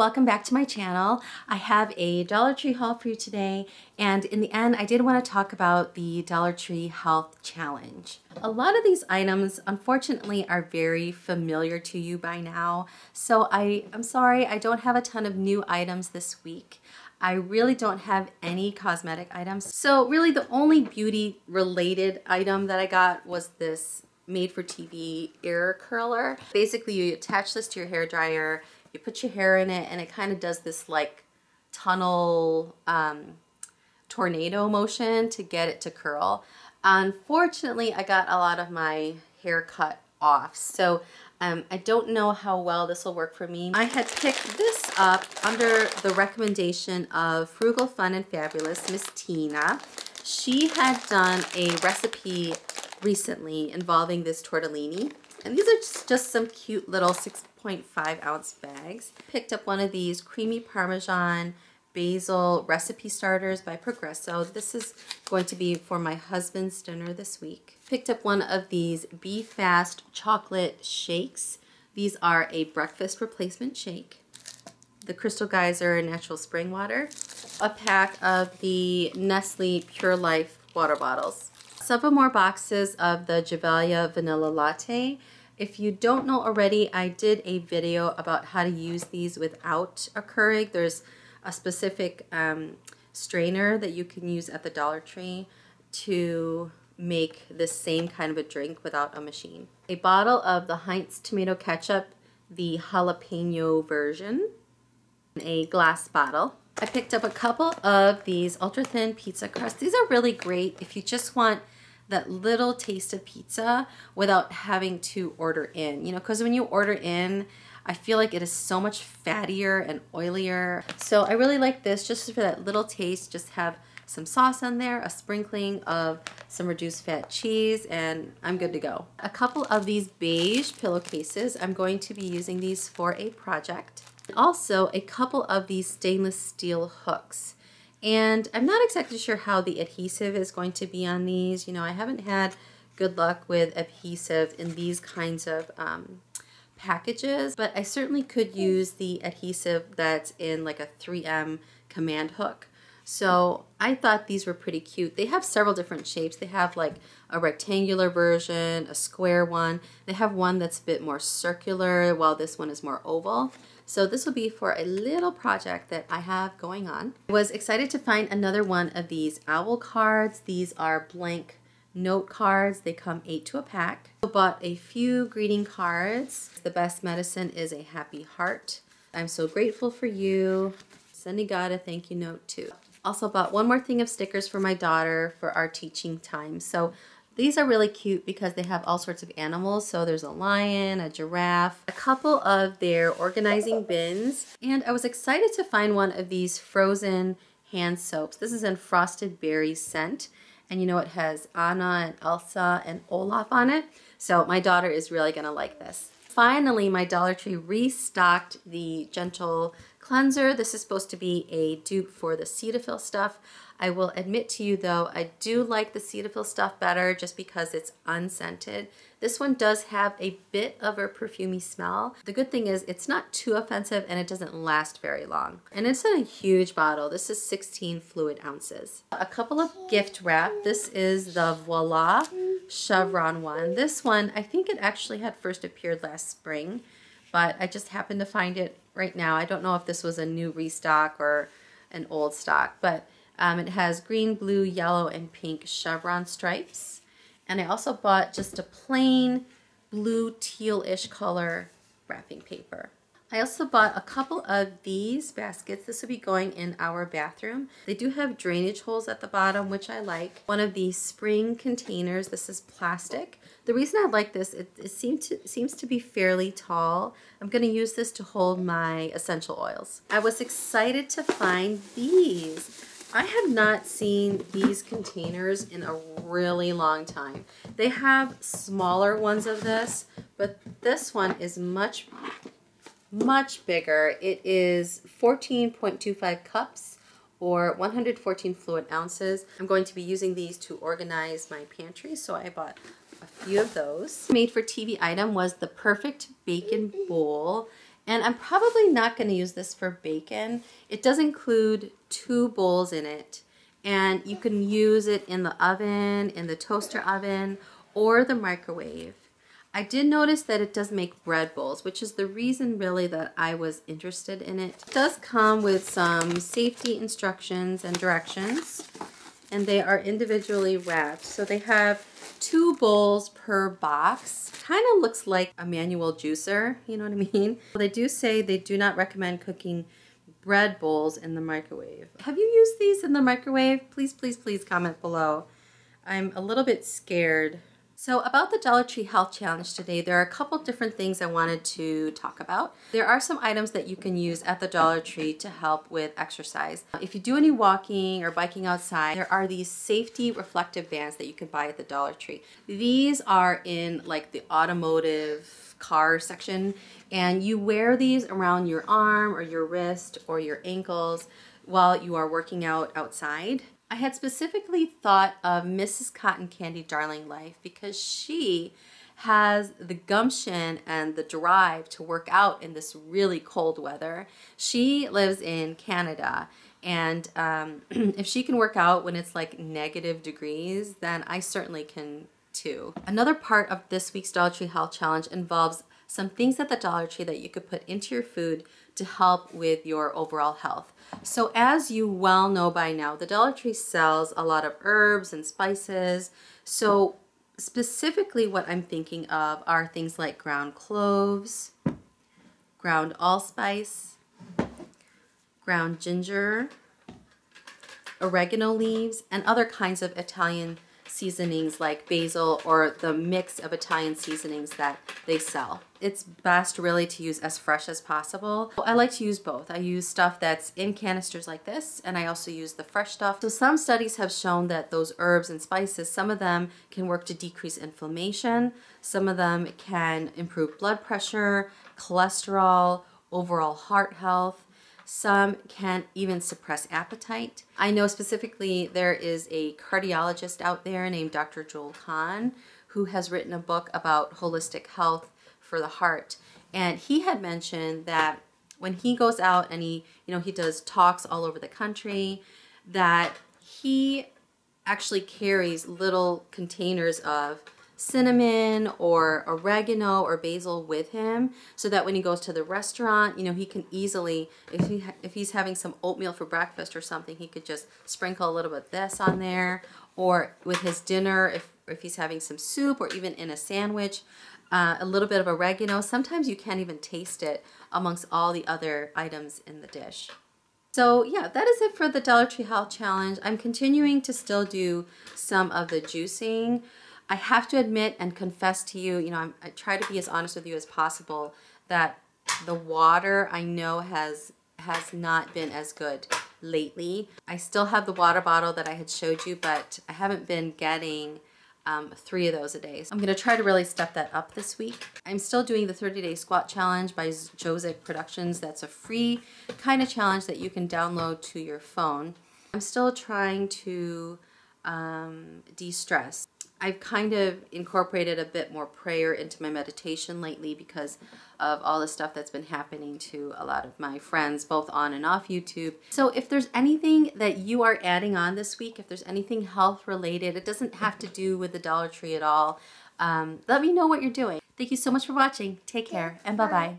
welcome back to my channel. I have a Dollar Tree haul for you today, and in the end I did want to talk about the Dollar Tree Health Challenge. A lot of these items unfortunately are very familiar to you by now, so I'm sorry I don't have a ton of new items this week. I really don't have any cosmetic items, so really the only beauty related item that I got was this made for TV air curler. Basically you attach this to your hair dryer, you put your hair in it, and it kind of does this like tunnel tornado motion to get it to curl. Unfortunately, I got a lot of my hair cut off, so I don't know how well this will work for me. I had picked this up under the recommendation of Frugal, Fun, and Fabulous, Miss Tina. She had done a recipe recently involving this tortellini, and these are just some cute little 6.5 ounce bags. Picked up one of these creamy Parmesan basil recipe starters by Progresso. This is going to be for my husband's dinner this week. Picked up one of these Be Fast chocolate shakes. These are a breakfast replacement shake. The Crystal Geyser natural spring water. A pack of the Nestle Pure Life water bottles. Several more boxes of the Javelia vanilla latte. If you don't know already, I did a video about how to use these without a Keurig. There's a specific strainer that you can use at the Dollar Tree to make this same kind of a drink without a machine. A bottle of the Heinz tomato ketchup, the jalapeno version. A glass bottle. I picked up a couple of these ultra thin pizza crusts. These are really great if you just want that little taste of pizza without having to order in, you know, because when you order in, I feel like it is so much fattier and oilier. So I really like this just for that little taste. Just have some sauce on there, a sprinkling of some reduced fat cheese, and I'm good to go. A couple of these beige pillowcases. I'm going to be using these for a project. Also a couple of these stainless steel hooks. And I'm not exactly sure how the adhesive is going to be on these. You know, I haven't had good luck with adhesive in these kinds of packages, but I certainly could use the adhesive that's in like a 3M command hook. So I thought these were pretty cute. They have several different shapes. They have like a rectangular version, a square one. They have one that's a bit more circular, while this one is more oval. So this will be for a little project that I have going on. I was excited to find another one of these owl cards. These are blank note cards. They come 8 to a pack. I bought a few greeting cards. The best medicine is a happy heart. I'm so grateful for you. Sending God a thank you note too. Also bought one more thing of stickers for my daughter for our teaching time. So these are really cute because they have all sorts of animals. So there's a lion, a giraffe, a couple of their organizing bins, and I was excited to find one of these frozen hand soaps. This is in Frosted Berry scent, and you know it has Anna and Elsa and Olaf on it. So my daughter is really gonna like this. Finally, my Dollar Tree restocked the Gentle Cleanser. This is supposed to be a dupe for the Cetaphil stuff. I will admit to you though, I do like the Cetaphil stuff better just because it's unscented. This one does have a bit of a perfumey smell. The good thing is it's not too offensive and it doesn't last very long. And it's in a huge bottle. This is 16 fluid ounces. A couple of gift wrap. This is the Voila Chevron one. This one, I think it actually had first appeared last spring, but I just happened to find it right now. I don't know if this was a new restock or an old stock, but it has green, blue, yellow, and pink chevron stripes. And I also bought just a plain blue teal-ish color wrapping paper. I also bought a couple of these baskets. This will be going in our bathroom. They do have drainage holes at the bottom, which I like. One of these spring containers. This is plastic. The reason I like this, it seems to be fairly tall. I'm going to use this to hold my essential oils. I was excited to find these. I have not seen these containers in a really long time. They have smaller ones of this, but this one is much bigger. It is 14.25 cups or 114 fluid ounces. I'm going to be using these to organize my pantry, so I bought a few of those. Made for TV item was the perfect bacon bowl. And I'm probably not going to use this for bacon. It does include 2 bowls in it, and you can use it in the oven, in the toaster oven, or the microwave. I did notice that it does make bread bowls, which is the reason really that I was interested in it. It does come with some safety instructions and directions, and they are individually wrapped. So they have 2 bowls per box. Kind of looks like a manual juicer, you know what I mean? They do say they do not recommend cooking bread bowls in the microwave. Have you used these in the microwave? Please, please, please comment below. I'm a little bit scared. So about the Dollar Tree Health Challenge today, there are a couple different things I wanted to talk about. There are some items that you can use at the Dollar Tree to help with exercise. If you do any walking or biking outside, there are these safety reflective bands that you can buy at the Dollar Tree. These are in like the automotive car section, and you wear these around your arm or your wrist or your ankles while you are working out outside. I had specifically thought of Mrs. Cotton Candy Darling Life because she has the gumption and the drive to work out in this really cold weather. She lives in Canada, and if she can work out when it's like -degrees, then I certainly can too. Another part of this week's Dollar Tree Health Challenge involves some things at the Dollar Tree that you could put into your food to help with your overall health. So as you well know by now, the Dollar Tree sells a lot of herbs and spices. So specifically what I'm thinking of are things like ground cloves, ground allspice, ground ginger, oregano leaves, and other kinds of Italian seasonings like basil or the mix of Italian seasonings that they sell. It's best really to use as fresh as possible. I like to use both. I use stuff that's in canisters like this, and I also use the fresh stuff. So some studies have shown that those herbs and spices, some of them can work to decrease inflammation, some of them can improve blood pressure, cholesterol, overall heart health. Some can even suppress appetite. I know specifically there is a cardiologist out there named Dr. Joel Kahn who has written a book about holistic health for the heart. And he had mentioned that when he goes out and he does talks all over the country, that he actually carries little containers of cinnamon or oregano or basil with him, so that when he goes to the restaurant, he can easily, if he's having some oatmeal for breakfast or something, he could just sprinkle a little bit of this on there, or with his dinner, if he's having some soup or even in a sandwich, a little bit of oregano. Sometimes you can't even taste it amongst all the other items in the dish. So yeah, that is it for the Dollar Tree Health Challenge. I'm continuing to still do some of the juicing. I have to admit and confess to you, I try to be as honest with you as possible, that the water I know has not been as good lately. I still have the water bottle that I had showed you, but I haven't been getting 3 of those a day. So I'm going to try to really step that up this week. I'm still doing the 30-day squat challenge by Josic Productions. That's a free kind of challenge that you can download to your phone. I'm still trying to de-stress. I've kind of incorporated a bit more prayer into my meditation lately because of all the stuff that's been happening to a lot of my friends, both on and off YouTube. So if there's anything that you are adding on this week, if there's anything health related, it doesn't have to do with the Dollar Tree at all, let me know what you're doing. Thank you so much for watching. Take care and bye-bye.